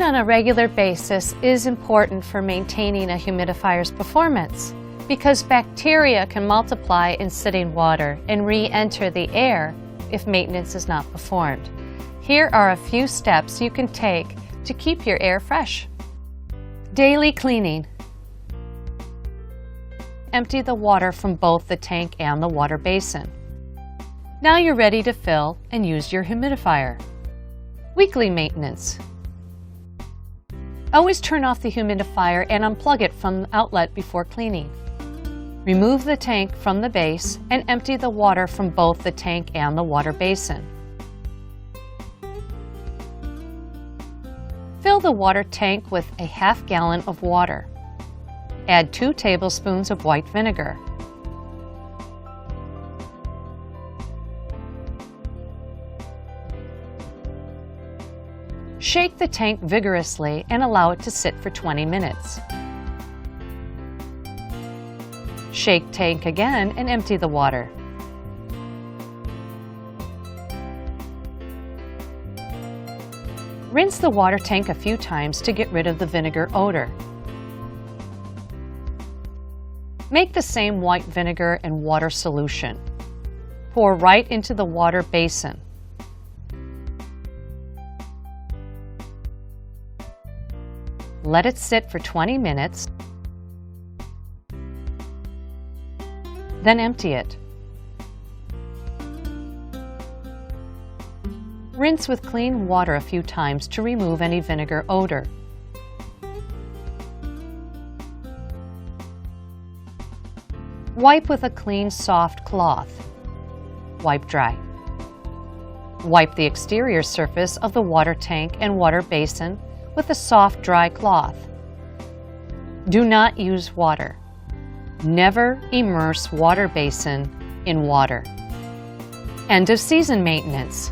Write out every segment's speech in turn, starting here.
on a regular basis is important for maintaining a humidifier's performance because bacteria can multiply in sitting water and re-enter the air if maintenance is not performed. Here are a few steps you can take to keep your air fresh. Daily cleaning. Empty the water from both the tank and the water basin. Now you're ready to fill and use your humidifier. Weekly maintenance. Always turn off the humidifier and unplug it from the outlet before cleaning. Remove the tank from the base and empty the water from both the tank and the water basin. Fill the water tank with a half gallon of water. Add 2 tablespoons of white vinegar. Shake the tank vigorously and allow it to sit for 20 minutes. Shake tank again and empty the water. Rinse the water tank a few times to get rid of the vinegar odor. Make the same white vinegar and water solution. Pour right into the water basin. Let it sit for 20 minutes, then empty it. Rinse with clean water a few times to remove any vinegar odor. Wipe with a clean, soft cloth. Wipe dry. Wipe the exterior surface of the water tank and water basin with a soft, dry cloth. Do not use water. Never immerse water basin in water. End of season maintenance.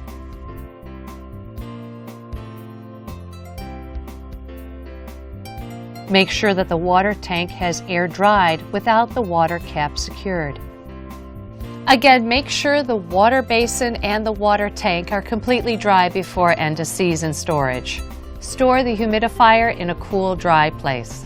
Make sure that the water tank has air dried without the water cap secured. Again, make sure the water basin and the water tank are completely dry before end of season storage. Store the humidifier in a cool, dry place.